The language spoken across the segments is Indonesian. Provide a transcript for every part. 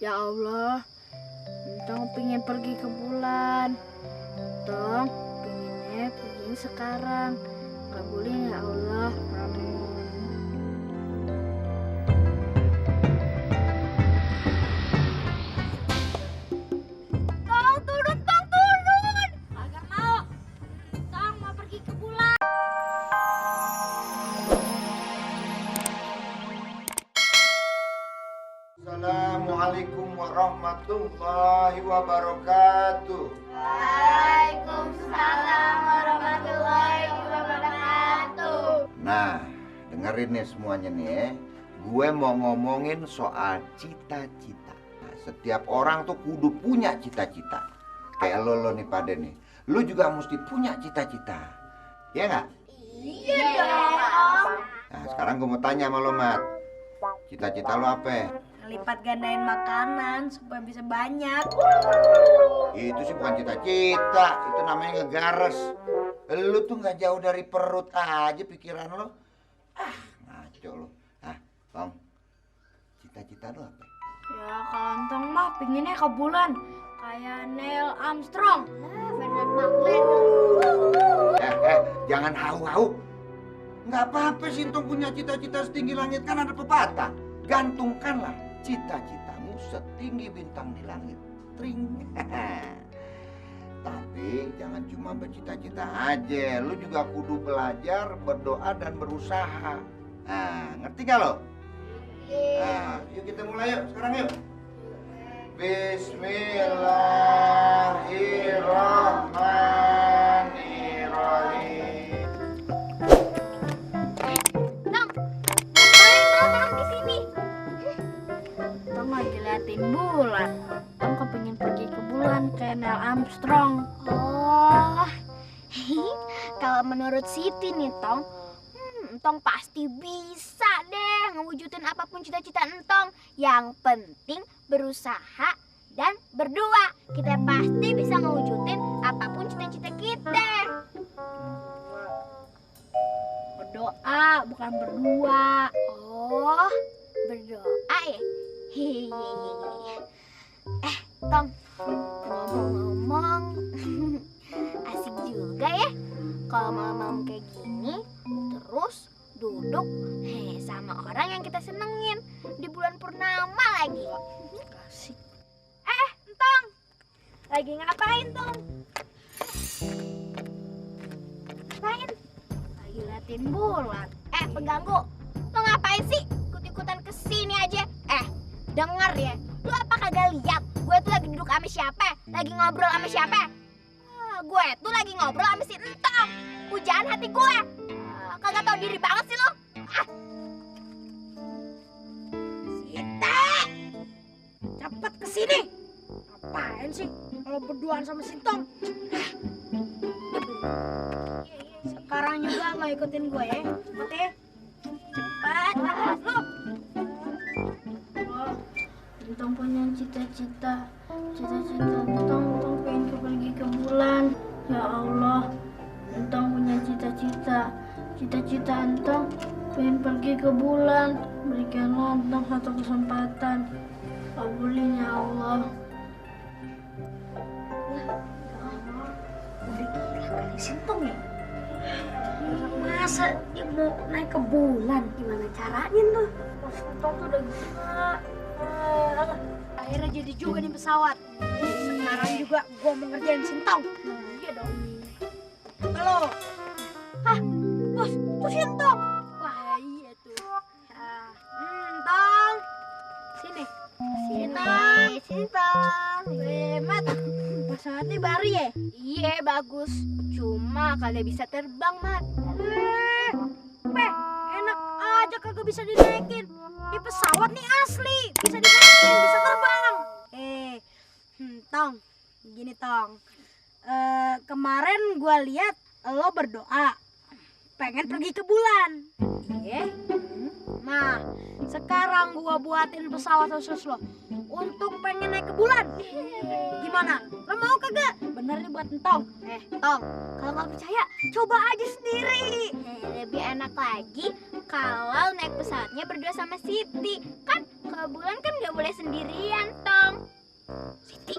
Ya Allah, Entong pengen pergi ke bulan. Entong pengennya pergi sekarang. Kabulin ya Allah. Tong turun, Tong turun. Agak mau. Tong mau pergi ke bulan. Assalamualaikum warahmatullahi wabarakatuh. Waalaikumsalam warahmatullahi wabarakatuh. Nah, dengerin nih semuanya nih ya. Gue mau ngomongin soal cita-cita. Nah, setiap orang tuh kudu punya cita-cita. Kayak lo nih pada nih. Lo juga mesti punya cita-cita. Iya nggak? Iya dong. Nah, sekarang gue mau tanya sama lo, Mat. Cita-cita lo apa? Lipat gandain makanan supaya bisa banyak. Itu sih bukan cita-cita, itu namanya ngegares. Lu tuh nggak jauh dari perut aja pikiran lo. Ngaco lo. Tong, cita-cita lo apa? Ya kalau Entong mah pinginnya ke bulan kayak Neil Armstrong. Bernard Marlin. Jangan hau-hau. Nggak apa-apa sih Entong punya cita-cita setinggi langit, kan ada pepatah. Gantungkanlah cita-citamu setinggi bintang di langit. Tring. Tapi jangan cuma bercita-cita aja, lu juga kudu belajar, berdoa dan berusaha. Nah, ngerti gak lo? Nah, yuk kita mulai yuk, sekarang yuk. Bismillahirrahmanirrahim. Tong di sini. Tong lagi liatin bulan. Tong kepingin pergi ke bulan kayak Neil Armstrong. Oh, kalau menurut Siti nih Tong, Entong pasti bisa deh ngewujudin apapun cita-cita Entong. Yang penting berusaha dan berdoa. Kita pasti bisa ngewujudin apapun cita-cita kita. Berdoa bukan berdua. Oh, berdoa ya? Hehehe. Tong, ngomong-ngomong, asik juga ya kalau malam-malam kayak gini terus duduk sama orang yang kita senengin di bulan purnama lagi. Asik. Entong, lagi ngapain, Tong? Ngapain? Lagi liatin bulan. Pengganggu, lo ngapain sih ikut-ikutan kesini aja? Denger ya, lu apa kagak lihat gue tuh lagi duduk sama siapa? Lagi ngobrol sama siapa? Gue tuh lagi ngobrol sama si Entong, pujaan hati gue. Kagak tau diri banget sih lo. Sita, cepet kesini. Ngapain sih kalau berduaan sama si Entong? Sekarang juga nggak ikutin gue ya, cepet ya. Cepat, lu. Entong punya cita-cita Entong pengen pergi ke bulan. Ya Allah, Entong punya cita-cita Entong pengen pergi ke bulan. Berikanlah Entong satu kesempatan. Kabulin ya Allah. Udah gila kali Sintong ya. Masa dia mau naik ke bulan? Gimana caranya tuh? Sintong tuh udah gila. Akhirnya jadi juga nih pesawat. Sekarang juga gua mau ngerjain Sintong. Iya dong. Halo. Bos, tuh Sintong. Wah, iya tuh. Sintong. Sini. Sintong. Mat. Pesawatnya baru ya? Iya, bagus. Cuma kagak bisa terbang, Mat. Enak aja kagak bisa dinaikin. Di pesawat nih asli, bisa dinaikin, bisa terbang. Tong, gini Tong. Kemarin gua lihat lo berdoa pengen pergi ke bulan. Iya. Nah, sekarang gua buatin pesawat khusus lo untuk pengen naik ke bulan. Gimana? Lo mau kagak? Bener nih buat Tong. Tong, kalau nggak percaya coba aja sendiri. Lebih enak lagi kalau naik pesawatnya berdua sama Siti. Kan Bulan kan nggak boleh sendirian, Tong. Siti.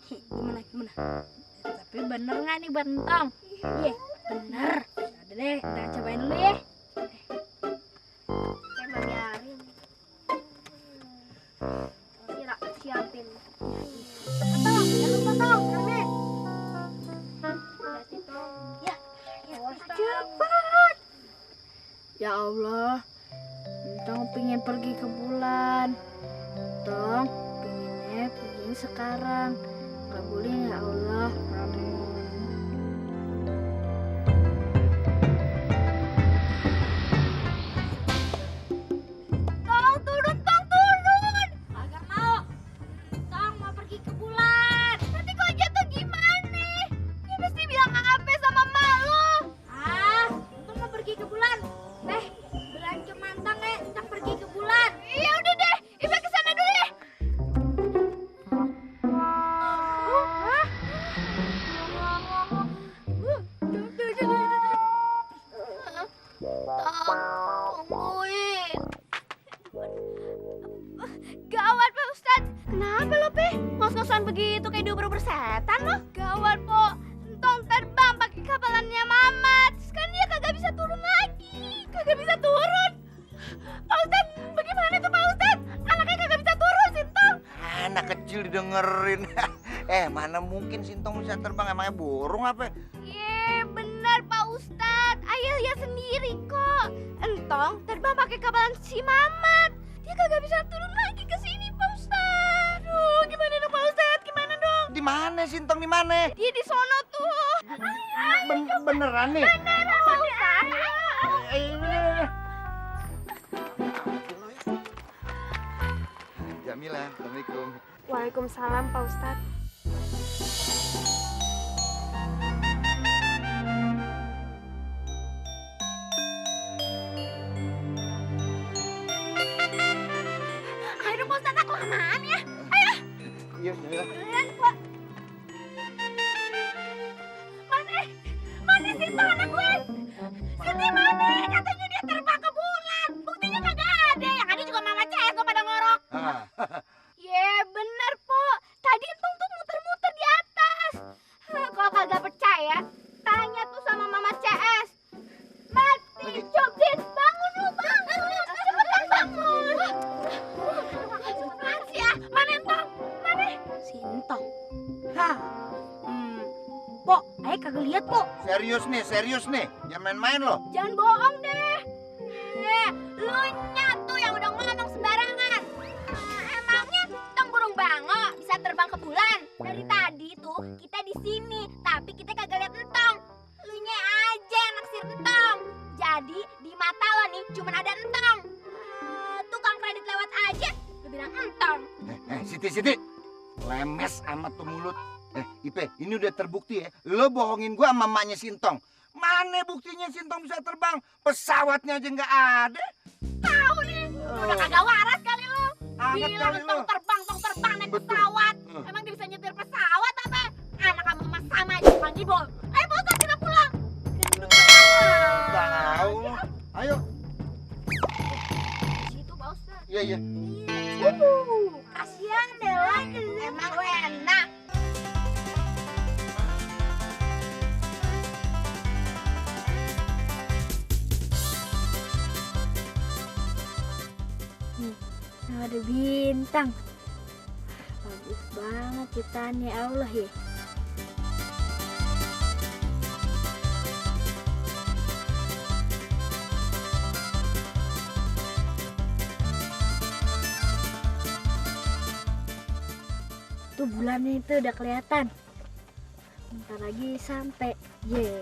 Gimana? Tapi bener nggak nih Bentong? Iya, bener. Udah deh, kita cobain dulu ya. Kayak Mami Arin. Siapin. Tong, jangan lupa Tong, rame. Udah sih, Tong. Ya, cepat. Ya Allah, Tong pengen pergi ke bulan. Tong pengennya pergi sekarang. Gak boleh ya Allah. Tong, turun, Tong, turun. Agak mau. Tong mau pergi ke bulan. Nanti kalau jatuh gimana? Ya mesti bilang apa sama malu. Tong mau pergi ke bulan. Bulan Cemantang Tong pergi ke bulan. Ya udah deh, Ibe kesana dulu ya. Tungguin. Gawat Pak Ustadz. Kenapa lo Pe? Ngos-ngosan begitu kayak diuber-uber setan lo? Gawat Po. Entong terbang pakai kapalannya Mamat. Kan dia kagak bisa turun lagi. Kagak bisa turun. Pak Ustadz, bagaimana tuh Pak Ustadz? Anaknya kagak bisa turun Sintong. Anak kecil didengerin. Mana mungkin Sintong bisa terbang, emangnya burung apa? Ye, benar Pak Ustadz. Ayah lihat sendiri kok. Entong terbang pakai kapalan si Mamat. Dia kagak bisa turun lagi ke sini Pak Ustadz. Aduh, gimana dong Pak Ustadz? Gimana dong? Di mana Sintong, di mana? Dia di sono tuh. Beneran nih? Beneran Pak Ustadz. Jamila, Assalamualaikum. Waalaikumsalam Pak Ustadz. Ayo Pak Ustadz, aku kelamaan ya. Ayo. Iya, iya. Kalian Pak. Mana Sinta anak gue? Siti mana? Katanya dia terbang ke bulan. Buktinya kagak ada. Yang ada juga Mama CS kok pada ngorok. Ye, bener Po. Tadi Entong tuh muter-muter di atas. Kalau kagak percaya, tanya tuh sama Mama CS. Mati, Jobdin, bangun lu, bangun. Cepetan bangun. Apaan sih ya? Mana Entong? Mana? Sintong. Pok, ayo kagak lihat Pok. Serius nih. Jangan main-main loh. Jangan bohong deh. Lu nyatu yang udah ngomong sembarangan. Emangnya Tong burung bango bisa terbang ke bulan? Dari tadi tuh kita di sini, tapi kita kagak lihat Entong. Lu nya aja yang naksir Entong. Jadi di mata lo nih cuman ada Entong. Tukang kredit lewat aja lu bilang Entong. Siti. Lemes amat tuh mulut. Ipe, ini udah terbukti ya. Lo bohongin gua sama mamanya Sintong. Mana buktinya Sintong bisa terbang? Pesawatnya aja nggak ada. Tahu nih, udah kagak waras kali lu. Anget Bilang kali Entong lu. terbang naik Betul. pesawat. Emang dia bisa nyetir pesawat apa? Anak kamu mah sama aja tukang jebol. Ayo Pak Ustadz, kita pulang. Tahu. Ayo. Situ Pak Ustadz. Iya. Kasihan deh lo. Emang lu enak. Ada bintang. Bagus banget ciptaannya Allah ya. Tuh bulannya itu udah kelihatan. Bentar lagi sampai. Ye.